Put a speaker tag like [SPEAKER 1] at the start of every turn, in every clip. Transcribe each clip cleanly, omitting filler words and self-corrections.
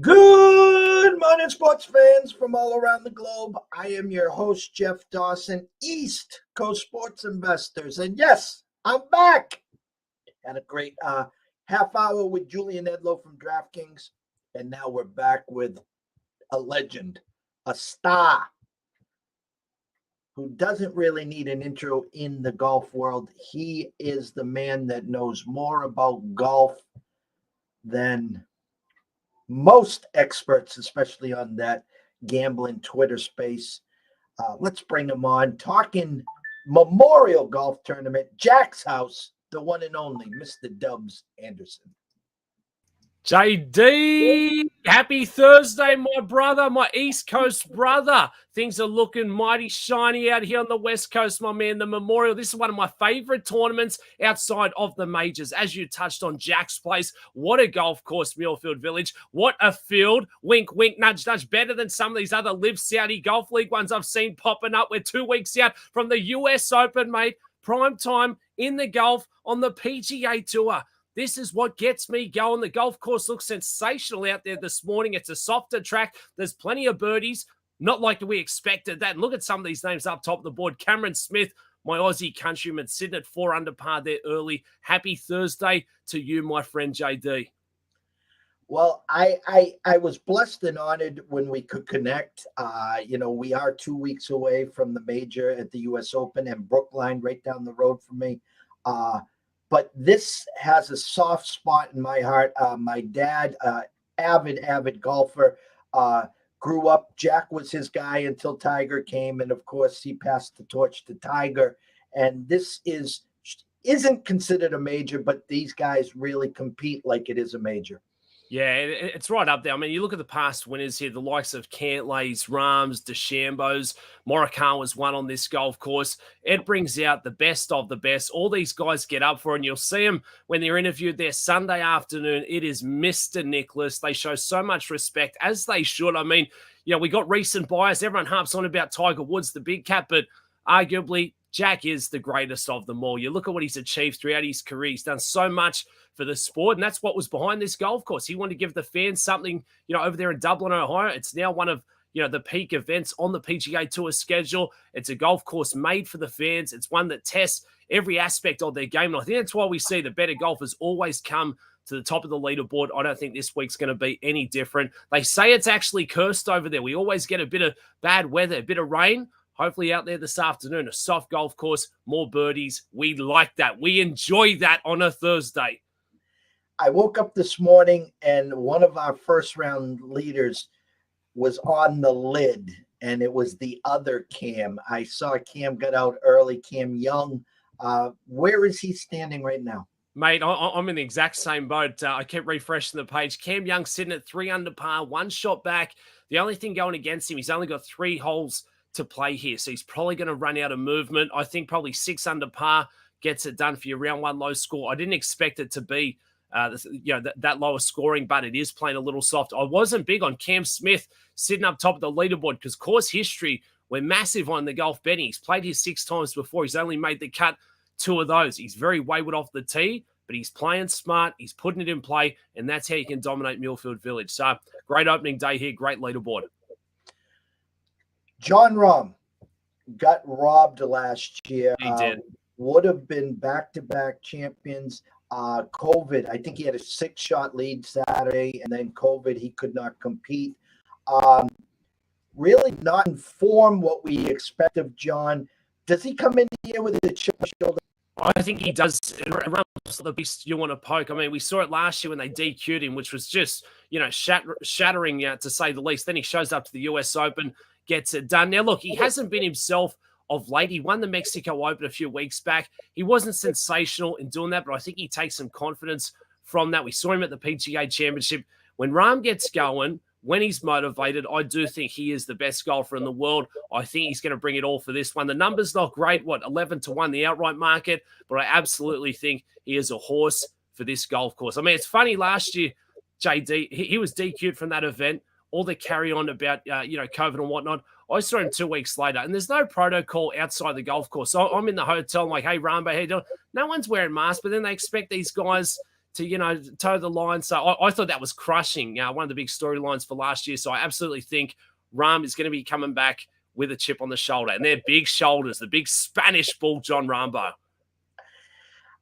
[SPEAKER 1] Good morning, sports fans from all around the globe. I am your host, Jeff Dawson, East Coast Sports Investors. And yes, I'm back. Had a great half hour with Julian Edlow from DraftKings. And now we're back with a legend, a star, who doesn't really need an intro in the golf world. He is the man that knows more about golf than most experts, especially on that gambling Twitter space. Let's bring him on. Talking Memorial Golf Tournament, Jack's house, the one and only Mr. Dubs Anderson.
[SPEAKER 2] JD, happy Thursday, my brother, my East Coast brother. Things are looking mighty shiny out here on the West Coast, my man. The Memorial, this is one of my favorite tournaments outside of the majors. As you touched on, Jack's Place, what a golf course, Muirfield Village. What a field. Wink, wink, nudge, nudge. Better than some of these other Live Saudi Golf League ones I've seen popping up. We're 2 weeks out from the US Open, mate. Prime time in the golf on the PGA Tour. This is what gets me going. The golf course looks sensational out there this morning. It's a softer track. There's plenty of birdies, not like we expected that. And look at some of these names up top of the board. Cameron Smith, my Aussie countryman, sitting at 4 under par there early. Happy Thursday to you, my friend JD.
[SPEAKER 1] Well, I was blessed and honored when we could connect. We are 2 weeks away from the major at the U.S. Open and Brookline right down the road from me. But this has a soft spot in my heart. My dad, avid golfer, grew up. Jack was his guy until Tiger came. And, of course, he passed the torch to Tiger. And this isn't considered a major, but these guys really compete like it is a major.
[SPEAKER 2] Yeah, it's right up there. I mean, you look at the past winners here, the likes of Cantlays, Rahms, DeChambeaus, Morikawa's won on this golf course. It brings out the best of the best. All these guys get up for it, and you'll see them when they're interviewed there Sunday afternoon. It is Mr. Nicholas. They show so much respect, as they should. I mean, we got recent bias. Everyone harps on about Tiger Woods, the big cat, but arguably Jack is the greatest of them all. You look at what he's achieved throughout his career. He's done so much for the sport, and that's what was behind this golf course. He wanted to give the fans something, over there in Dublin, Ohio. It's now one of, the peak events on the PGA Tour schedule. It's a golf course made for the fans. It's one that tests every aspect of their game. And I think that's why we see the better golfers always come to the top of the leaderboard. I don't think this week's going to be any different. They say it's actually cursed over there. We always get a bit of bad weather, a bit of rain. Hopefully out there this afternoon, a soft golf course, more birdies. We like that. We enjoy that on a Thursday.
[SPEAKER 1] I woke up this morning and one of our first round leaders was on the lid, and it was the other Cam. I saw Cam got out early, Cam Young. Where is he standing right now?
[SPEAKER 2] Mate, I'm in the exact same boat. I kept refreshing the page. Cam Young sitting at 3 under par, 1 shot back. The only thing going against him, he's only got 3 holes to play here, so he's probably going to run out of movement. I think probably 6 under par gets it done for your round 1 low score. I didn't expect it to be that lower scoring, but it is playing a little soft. I wasn't big on Cam Smith sitting up top of the leaderboard because course history, we're massive on the golf betting. He's played here 6 times before. He's only made the cut 2 of those. He's very wayward off the tee, but he's playing smart. He's putting it in play, and that's how you can dominate Muirfield Village. So great opening day here, great leaderboard.
[SPEAKER 1] Jon Rahm got robbed last year.
[SPEAKER 2] He did.
[SPEAKER 1] Would have been back-to-back champions. COVID, I think he had a 6-shot lead Saturday, and then COVID, he could not compete. Really not informed what we expect of John. Does he come in here with a chip on his shoulder?
[SPEAKER 2] I think he does. Rump's the beast you want to poke. I mean, we saw it last year when they DQ'd him, which was just, shattering, to say the least. Then he shows up to the US Open, gets it done. Now, look, he hasn't been himself of late. He won the Mexico Open a few weeks back. He wasn't sensational in doing that, but I think he takes some confidence from that. We saw him at the PGA Championship. When Rahm gets going, when he's motivated, I do think he is the best golfer in the world. I think he's going to bring it all for this one. The number's not great, 11-1, the outright market, but I absolutely think he is a horse for this golf course. I mean, it's funny, last year, JD, he was DQ'd from that event, all the carry on about, COVID and whatnot. I saw him 2 weeks later, and there's no protocol outside the golf course. So I'm in the hotel, I'm like, hey, Rambo, how you doing? No one's wearing masks, but then they expect these guys toe the line. So I thought that was crushing. One of the big storylines for last year. So I absolutely think Rahm is going to be coming back with a chip on the shoulder. And they're big shoulders, the big Spanish bull, John Rambo.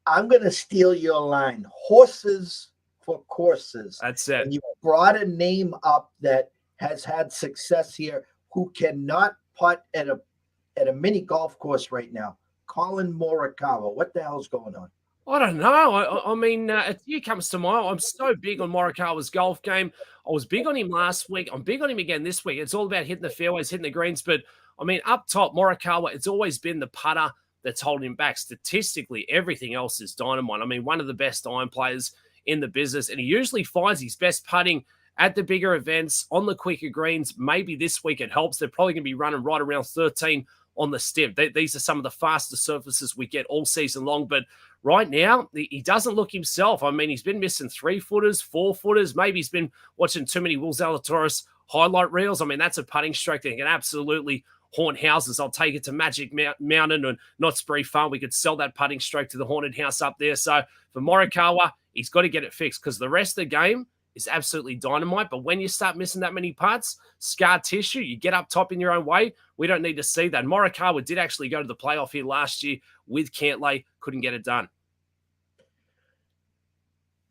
[SPEAKER 1] I'm going to steal your line. Horses for courses.
[SPEAKER 2] That's it.
[SPEAKER 1] And you brought a name up that has had success here who cannot putt at a mini golf course right now. Colin Morikawa. What the hell's going on?
[SPEAKER 2] I don't know. I mean, a few comes to mind. I'm so big on Morikawa's golf game. I was big on him last week. I'm big on him again this week. It's all about hitting the fairways, hitting the greens. But, I mean, up top, Morikawa, it's always been the putter that's holding him back. Statistically, everything else is dynamite. I mean, one of the best iron players in the business. And he usually finds his best putting at the bigger events, on the quicker greens. Maybe this week it helps. They're probably going to be running right around 13 on the stiff. These are some of the fastest surfaces we get all season long. But right now, he doesn't look himself. I mean, he's been missing 3-footers, 4-footers. Maybe he's been watching too many Will Zalatoris highlight reels. I mean, that's a putting stroke that can absolutely haunt houses. I'll take it to Magic Mountain and Knott's Berry Farm. We could sell that putting stroke to the haunted house up there. So for Morikawa, he's got to get it fixed because the rest of the game is absolutely dynamite. But when you start missing that many putts, scar tissue, you get up top in your own way. We don't need to see that. Morikawa did actually go to the playoff here last year with Cantlay. Couldn't get it done.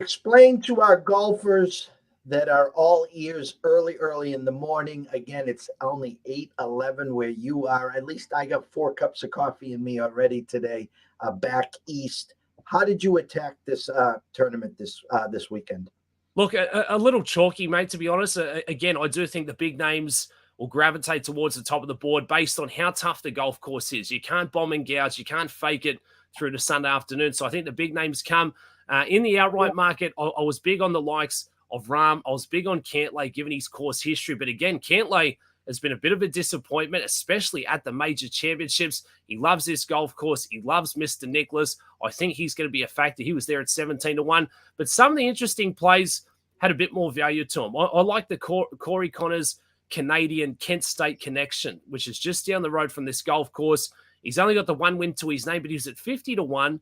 [SPEAKER 1] Explain to our golfers that are all ears early in the morning. Again, it's only 8:11 where you are. At least I got 4 cups of coffee in me already today, back east. How did you attack this tournament this weekend?
[SPEAKER 2] Look, a little chalky, mate, to be honest. Again, I do think the big names will gravitate towards the top of the board based on how tough the golf course is. You can't bomb and gouge. You can't fake it through to Sunday afternoon. So I think the big names come. In the outright market, I was big on the likes of Rahm. I was big on Cantlay, given his course history. But again, Cantlay has been a bit of a disappointment, especially at the major championships. He loves this golf course. He loves Mr. Nicholas. I think he's going to be a factor. He was there at 17-1. But some of the interesting plays had a bit more value to him. I like the Corey Connors Canadian Kent State connection, which is just down the road from this golf course. He's only got the one win to his name, but he was at 50-1.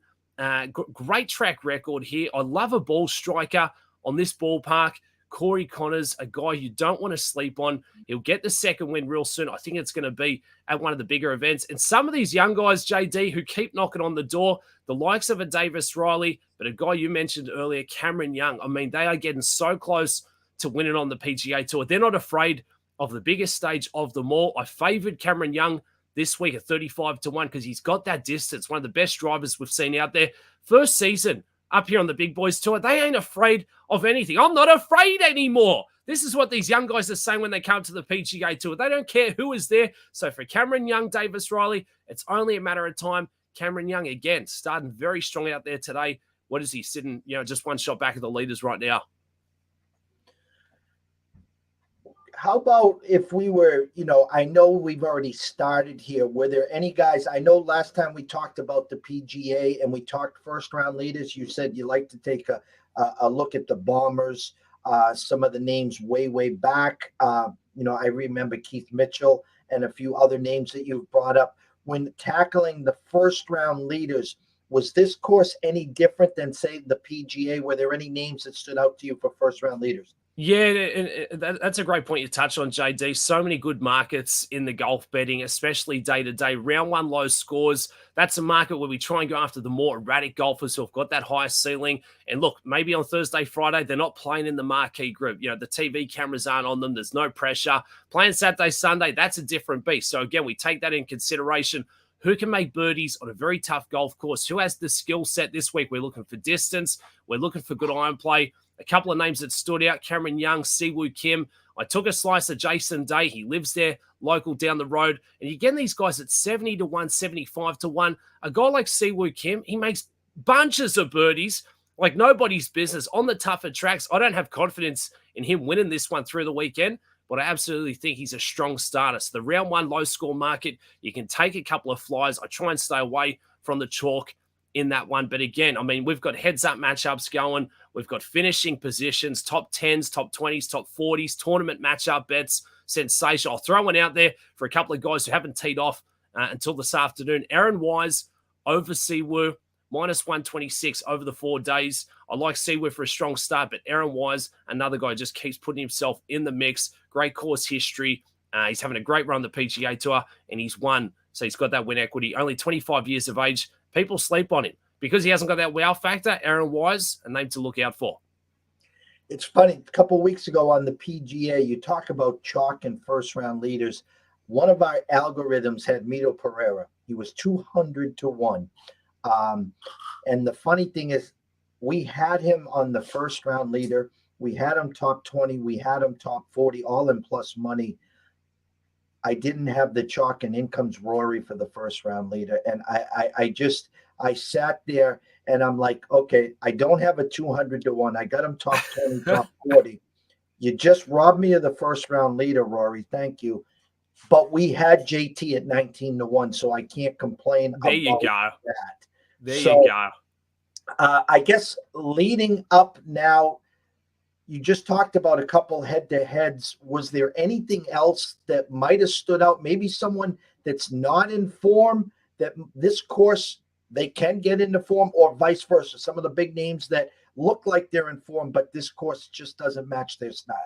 [SPEAKER 2] Great track record here. I love a ball striker on this ballpark. Corey Connors, a guy you don't want to sleep on. He'll get the second win real soon. I think it's going to be at one of the bigger events. And some of these young guys, JD, who keep knocking on the door, the likes of a Davis Riley, but a guy you mentioned earlier, Cameron Young. I mean, they are getting so close to winning on the PGA Tour. They're not afraid of the biggest stage of them all. I favored Cameron Young this week at 35-1 because he's got that distance, one of the best drivers we've seen out there. First season up here on the Big Boys Tour, they ain't afraid of anything. I'm not afraid anymore. This is what these young guys are saying when they come to the PGA Tour. They don't care who is there. So for Cameron Young, Davis Riley, it's only a matter of time. Cameron Young, again, starting very strong out there today. What is he sitting, just one shot back of the leaders right now?
[SPEAKER 1] How about if we were, I know we've already started here. Were there any guys? I know last time we talked about the PGA and we talked first round leaders. You said you like to take a look at the bombers, some of the names way back. I remember Keith Mitchell and a few other names that you've brought up. When tackling the first round leaders, was this course any different than, say, the PGA? Were there any names that stood out to you for first round leaders?
[SPEAKER 2] Yeah, and that's a great point you touched on, JD. So many good markets in the golf betting, especially day-to-day. Round one low scores, that's a market where we try and go after the more erratic golfers who have got that higher ceiling. And look, maybe on Thursday, Friday, they're not playing in the marquee group. The TV cameras aren't on them. There's no pressure. Playing Saturday, Sunday, that's a different beast. So again, we take that in consideration. Who can make birdies on a very tough golf course? Who has the skill set this week? We're looking for distance. We're looking for good iron play. A couple of names that stood out, Cameron Young, Siwoo Kim. I took a slice of Jason Day. He lives there, local down the road. And you get these guys at 70-1, 75-1. A guy like Siwoo Kim, he makes bunches of birdies like nobody's business on the tougher tracks. I don't have confidence in him winning this one through the weekend, but I absolutely think he's a strong starter. So the round one low score market, you can take a couple of flies. I try and stay away from the chalk in that one. But again, I mean, we've got heads-up matchups going. We've got finishing positions, top 10s, top 20s, top 40s, tournament matchup bets. Sensational. I'll throw one out there for a couple of guys who haven't teed off until this afternoon. Aaron Wise over Siwoo, minus 126 over the 4 days. I like Seawood for a strong start, but Aaron Wise, another guy, just keeps putting himself in the mix. Great course history. He's having a great run the PGA Tour, and he's won. So he's got that win equity. Only 25 years of age. People sleep on him. Because he hasn't got that wow factor, Aaron Wise, a name to look out for.
[SPEAKER 1] It's funny, a couple of weeks ago on the PGA, you talk about chalk and first-round leaders. One of our algorithms had Mito Pereira. He was 200 to 1. And the funny thing is, we had him on the first-round leader. We had him top 20. We had him top 40, all in plus money. I didn't have the chalk, and in comes Rory for the first-round leader. And I sat there, and I'm like, okay, I don't have a 200 to 1. I got him top 20, top 40. You just robbed me of the first-round leader, Rory. Thank you. But we had JT at 19 to 1, so I can't complain
[SPEAKER 2] there you go.
[SPEAKER 1] that.
[SPEAKER 2] There you go.
[SPEAKER 1] I guess leading up now, you just talked about a couple head-to-heads. Was there anything else that might have stood out? Maybe someone that's not in form, that this course they can get into form, or vice versa? Some of the big names that look like they're in form, but this course just doesn't match their style.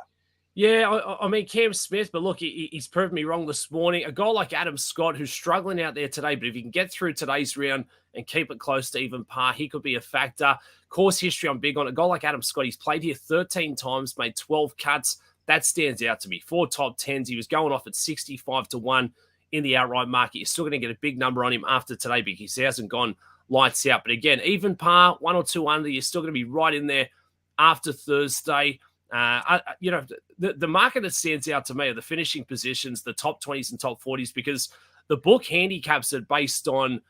[SPEAKER 2] Yeah, I mean, Cam Smith, but look, he's proved me wrong this morning. A guy like Adam Scott, who's struggling out there today, but if he can get through today's round and keep it close to even par, he could be a factor. Course history, I'm big on. A guy like Adam Scott, he's played here 13 times, made 12 cuts. That stands out to me. 4 top 10s. He was going off at 65 to 1 in the outright market. You're still going to get a big number on him after today because he hasn't gone lights out. But again, even par, 1 or 2 under, you're still going to be right in there after Thursday. The market that stands out to me are the finishing positions, the top 20s and top 40s, because the book handicaps it based on,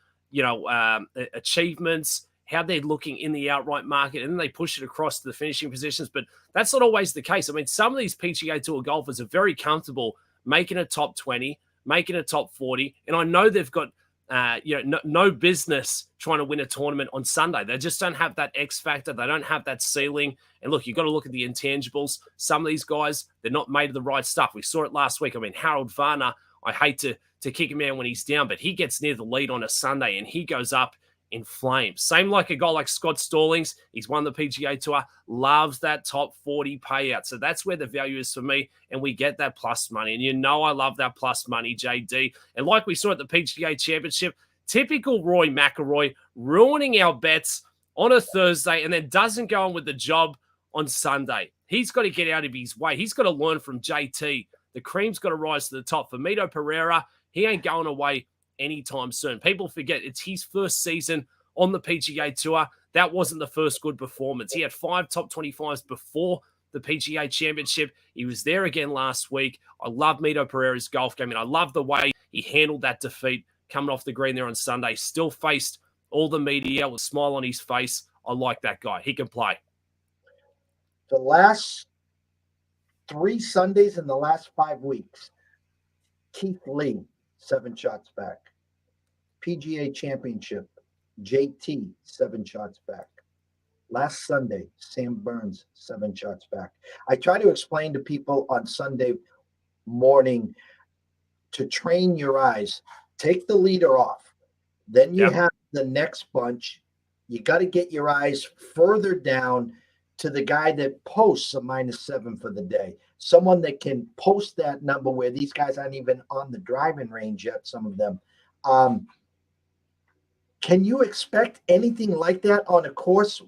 [SPEAKER 2] achievements, how they're looking in the outright market, and then they push it across to the finishing positions. But that's not always the case. I mean, some of these PGA Tour golfers are very comfortable making a top 20, making a top 40, and I know they've got no business trying to win a tournament on Sunday. They just don't have that X factor. They don't have that ceiling. And look, you've got to look at the intangibles. Some of these guys, they're not made of the right stuff. We saw it last week. I mean, Harold Varner, I hate to kick him out when he's down, but he gets near the lead on a Sunday and he goes up in flames. Same like a guy like Scott Stallings. He's won the PGA Tour, loves that top 40 payout. So that's where the value is for me, and we get that plus money. And you know I love that plus money, JD. And like we saw at the PGA Championship, typical Roy McIlroy ruining our bets on a Thursday and then doesn't go on with the job on Sunday. He's got to get out of his way. He's got to learn from JT. The cream's got to rise to the top. For Mito Pereira, he ain't going away anytime soon. People forget it's his first season on the PGA Tour. That wasn't the first good performance. He had 5 top 25s before the PGA Championship. He was there again last week. I love Mito Pereira's golf game, and I love the way he handled that defeat coming off the green there on Sunday. Still faced all the media with a smile on his face. I like that guy. He can play.
[SPEAKER 1] The last 3 Sundays in the last 5 weeks, Keith Lee, 7 shots back. PGA Championship, JT, 7 shots back. Last Sunday, Sam Burns, 7 shots back. I try to explain to people on Sunday morning to train your eyes. Take the leader off. Then you have the next bunch. You got to get your eyes further down to the guy that posts a -7 for the day. Someone that can post that number where these guys aren't even on the driving range yet, some of them. Can you expect anything like that on a course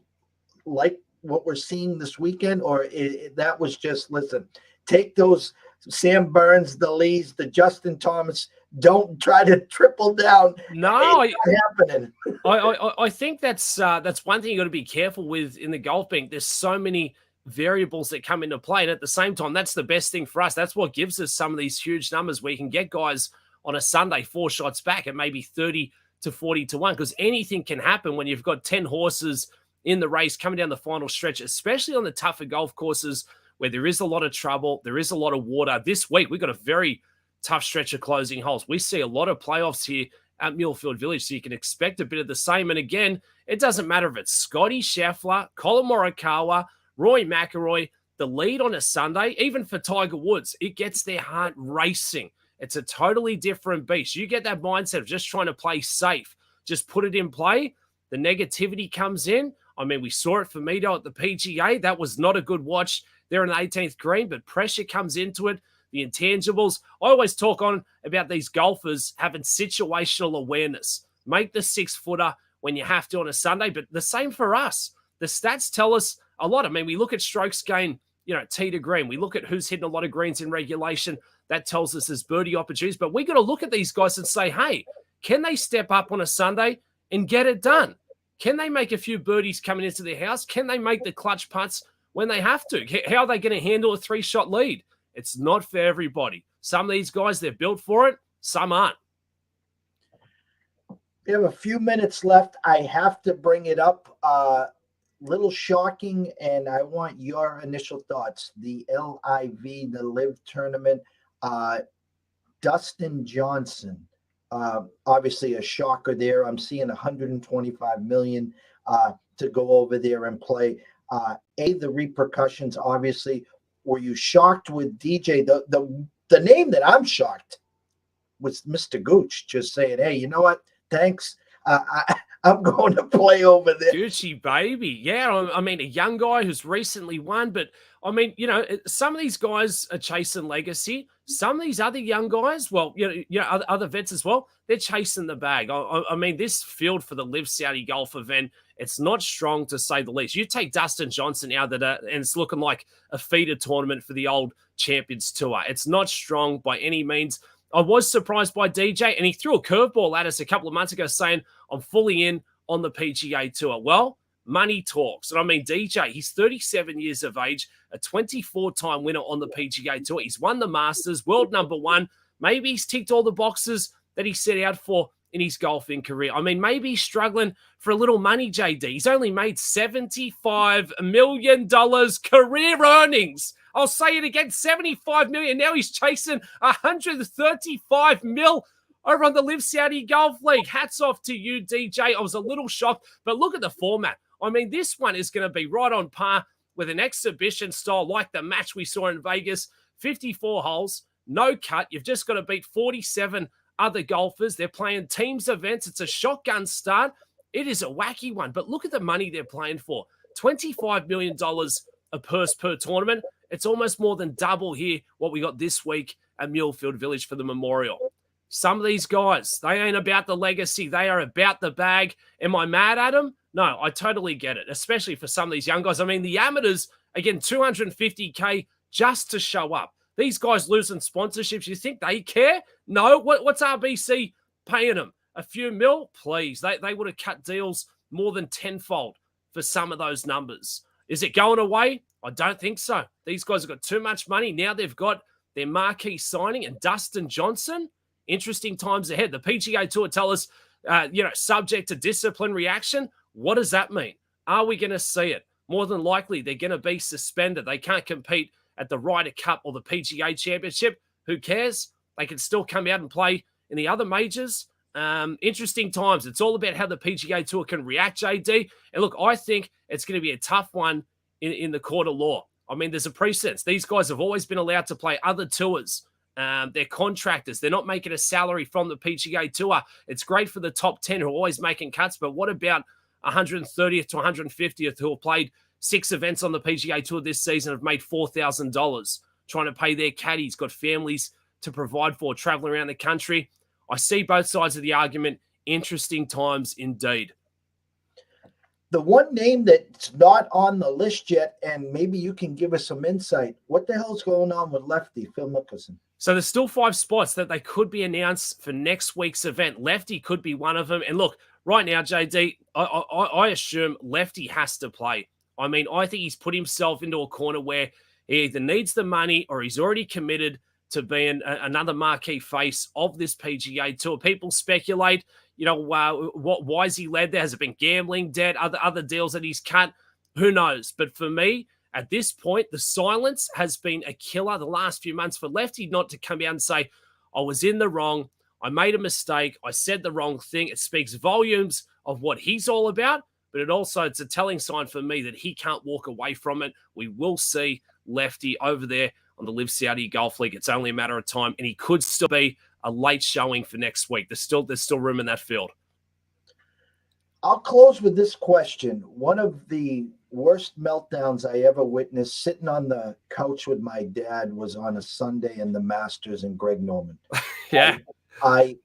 [SPEAKER 1] like what we're seeing this weekend? Or that was just, listen, take those Sam Burns, the Lees, the Justin Thomas, don't try to triple down.
[SPEAKER 2] No,
[SPEAKER 1] it's not happening.
[SPEAKER 2] I think that's one thing you got to be careful with in the golf bank. There's so many variables that come into play, and at the same time, that's the best thing for us. That's what gives us some of these huge numbers where you can get guys on a Sunday 4 shots back at maybe 30 to 40 to 1, because anything can happen when you've got 10 horses in the race coming down the final stretch, especially on the tougher golf courses where there is a lot of trouble, there is a lot of water. This week, we've got a very tough stretch of closing holes. We see a lot of playoffs here at Muirfield Village, so you can expect a bit of the same. And again, it doesn't matter if it's Scotty Scheffler, Colin Morikawa, Roy McIlroy, the lead on a Sunday, even for Tiger Woods, it gets their heart racing. It's a totally different beast. You get that mindset of just trying to play safe, just put it in play. The negativity comes in. I mean, we saw it for Midday at the PGA. That was not a good watch there in the 18th green, but pressure comes into it. The intangibles. I always talk on about these golfers having situational awareness. Make the 6-footer when you have to on a Sunday, but the same for us. The stats tell us a lot. I mean, we look at strokes gained, tee to green. We look at who's hitting a lot of greens in regulation. That tells us there's birdie opportunities. But we got to look at these guys and say, hey, can they step up on a Sunday and get it done? Can they make a few birdies coming into their house? Can they make the clutch putts when they have to? How are they going to handle a 3-shot lead? It's not for everybody. Some of these guys, they're built for it. Some aren't.
[SPEAKER 1] We have a few minutes left. I have to bring it up. Little shocking, and I want your initial thoughts. The LIV, the Live tournament, Dustin Johnson, obviously a shocker there. I'm seeing 125 million to go over there and play. The repercussions, obviously. Were you shocked with DJ? The name that I'm shocked was Mr. Gooch just saying, hey, you know what? Thanks. I'm going to play over there.
[SPEAKER 2] Gucci, baby. Yeah, I mean, a young guy who's recently won, but I mean, some of these guys are chasing legacy. Some of these other young guys, well, other vets as well, they're chasing the bag. I mean, this field for the Live Saudi Golf event, it's not strong to say the least. You take Dustin Johnson out and it's looking like a feeder tournament for the old Champions Tour. It's not strong by any means. I was surprised by DJ, and he threw a curveball at us a couple of months ago saying, I'm fully in on the PGA Tour. Well, money talks. And I mean, DJ, he's 37 years of age, a 24-time winner on the PGA Tour. He's won the Masters, world number 1. Maybe he's ticked all the boxes that he set out for in his golfing career. I mean, maybe he's struggling for a little money, JD. He's only made $75 million career earnings. I'll say it again, 75 million. Now he's chasing 135 mil over on the Live Saudi Golf League. Hats off to you, DJ. I was a little shocked, but look at the format. I mean, this one is going to be right on par with an exhibition style like the match we saw in Vegas. 54 holes, no cut. You've just got to beat 47 other golfers. They're playing teams events. It's a shotgun start. It is a wacky one, but look at the money they're playing for. $25 million a purse per tournament. It's almost more than double here what we got this week at Muirfield Village for the Memorial. Some of these guys, they ain't about the legacy. They are about the bag. Am I mad at them? No, I totally get it, especially for some of these young guys. I mean, the amateurs, again, $250K just to show up. These guys losing sponsorships, you think they care? No. What's RBC paying them? A few mil? Please. They would have cut deals more than tenfold for some of those numbers. Is it going away? I don't think so. These guys have got too much money. Now they've got their marquee signing and Dustin Johnson. Interesting times ahead. The PGA Tour tell us, subject to discipline reaction. What does that mean? Are we going to see it? More than likely, they're going to be suspended. They can't compete at the Ryder Cup or the PGA Championship. Who cares? They can still come out and play in the other majors. Interesting times. It's all about how the PGA Tour can react, JD. And look, I think it's going to be a tough one in the court of law. I mean, there's a precedence. These guys have always been allowed to play other tours. They're contractors. They're not making a salary from the PGA Tour. It's great for the top 10 who are always making cuts, but what about 130th to 150th who have played 6 events on the PGA Tour this season, have made $4,000, trying to pay their caddies, got families to provide for, traveling around the country. I see both sides of the argument. Interesting times indeed.
[SPEAKER 1] The one name that's not on the list yet, and maybe you can give us some insight, what the hell's going on with lefty Phil Mickelson?
[SPEAKER 2] So there's still 5 spots that they could be announced for next week's event. Lefty could be one of them. And look, right now, JD, I assume Lefty has to play. I mean, I think he's put himself into a corner where he either needs the money or he's already committed to being another marquee face of this PGA Tour. People speculate, why is he led there? Has it been gambling, debt, other deals that he's cut? Who knows? But for me, at this point, the silence has been a killer the last few months for Lefty not to come out and say, I was in the wrong. I made a mistake. I said the wrong thing. It speaks volumes of what he's all about, but it's a telling sign for me that he can't walk away from it. We will see Lefty over there on the Live Saudi Golf League. It's only a matter of time, and he could still be a late showing for next week. There's still room in that field.
[SPEAKER 1] I'll close with this question. One of the worst meltdowns I ever witnessed sitting on the couch with my dad was on a Sunday in the Masters and Greg Norman.
[SPEAKER 2] Yeah.
[SPEAKER 1] I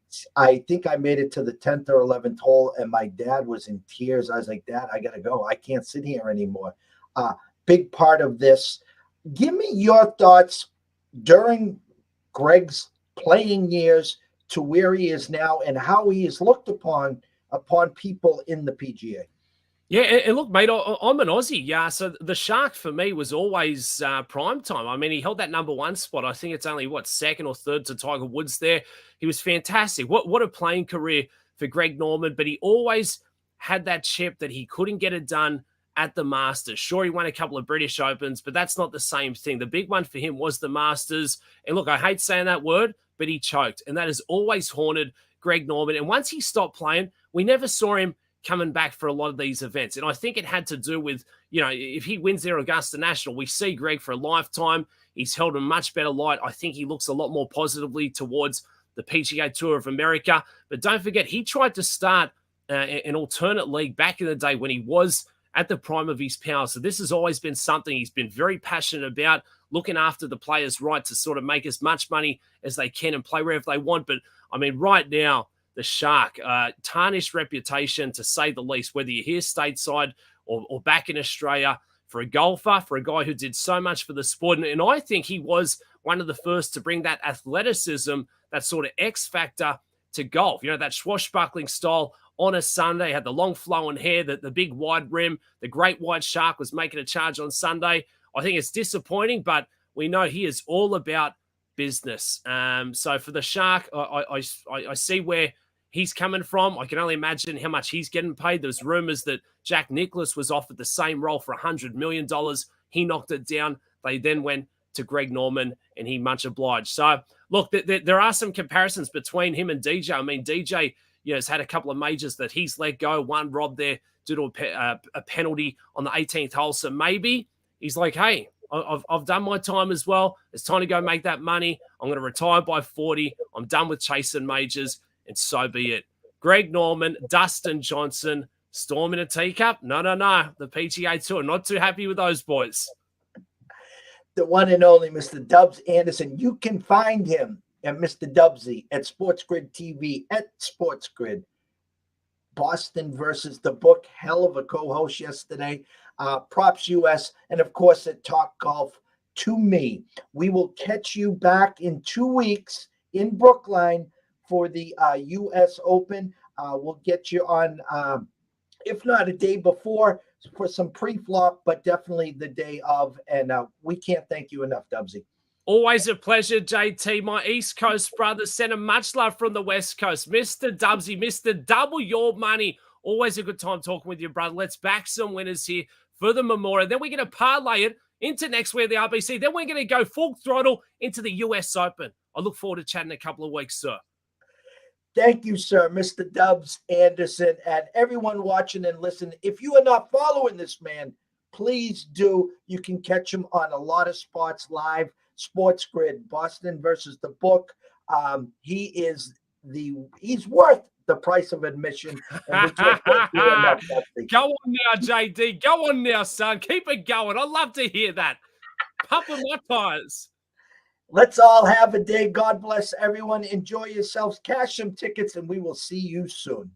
[SPEAKER 1] think I made it to the 10th or 11th hole, and my dad was in tears. I was like, Dad, I gotta go. I can't sit here anymore. Big part of this. Give me your thoughts during Greg's playing years to where he is now and how he is looked upon people in the PGA.
[SPEAKER 2] Yeah, and look, mate, I'm an Aussie. Yeah, so the Shark for me was always prime time. I mean, he held that number one spot. I think it's only second or third to Tiger Woods there. He was fantastic. What a playing career for Greg Norman, but he always had that chip that he couldn't get it done at the Masters. Sure, he won a couple of British Opens, but that's not the same thing. The big one for him was the Masters. And look, I hate saying that word, but he choked. And that has always haunted Greg Norman. And once he stopped playing, we never saw him coming back for a lot of these events. And I think it had to do with, if he wins their Augusta National, we see Greg for a lifetime. He's held a much better light. I think he looks a lot more positively towards the PGA Tour of America. But don't forget, he tried to start an alternate league back in the day when he was at the prime of his power. So this has always been something he's been very passionate about, looking after the players' right to sort of make as much money as they can and play wherever they want. But, I mean, right now, the Shark, tarnished reputation, to say the least, whether you're here stateside or back in Australia, for a golfer, for a guy who did so much for the sport. And I think he was one of the first to bring that athleticism, that sort of X factor to golf. That swashbuckling style on a Sunday, had the long flowing hair, the big wide rim, the great white shark was making a charge on Sunday. I think it's disappointing, but we know he is all about business. So for the Shark, I see where he's coming from. I can only imagine how much he's getting paid. There's rumors that Jack Nicklaus was offered the same role for $100 million. He knocked it down. They then went to Greg Norman, and he much obliged. So, look, there are some comparisons between him and DJ. I mean, DJ has had a couple of majors that he's let go. One robbed there due to a penalty on the 18th hole. So maybe he's like, hey, I've done my time as well. It's time to go make that money. I'm going to retire by 40. I'm done with chasing majors. And so be it. Greg Norman, Dustin Johnson, storm in a teacup? No. The PGA Tour, not too happy with those boys.
[SPEAKER 1] The one and only Mr. Dubs Anderson. You can find him at Mr. Dubsy at Sports Grid TV at Sports Grid. Boston versus the Book. Hell of a co-host yesterday. Props US. And, of course, at Talk Golf to me. We will catch you back in 2 weeks in Brookline for the U.S. Open. We'll get you on, if not a day before, for some pre-flop, but definitely the day of. And we can't thank you enough, Dubsy.
[SPEAKER 2] Always a pleasure, JT. My East Coast brothers send him much love from the West Coast. Mr. Dubsy, Mr. Double Your Money. Always a good time talking with you, brother. Let's back some winners here for the Memorial. Then we're going to parlay it into next week, the RBC. Then we're going to go full throttle into the U.S. Open. I look forward to chatting in a couple of weeks, sir.
[SPEAKER 1] Thank you, sir, Mr. Dubs Anderson, and everyone watching and listening. If you are not following this man, please do. You can catch him on a lot of spots live. Sports Grid, Boston versus the Book. He's worth the price of admission. And we can't thank you enough, Dubsy.
[SPEAKER 2] Go on now, JD. Go on now, son. Keep it going. I love to hear that. Pumping my tires.
[SPEAKER 1] Let's all have a day. God bless everyone. Enjoy yourselves. Cash some tickets, and we will see you soon.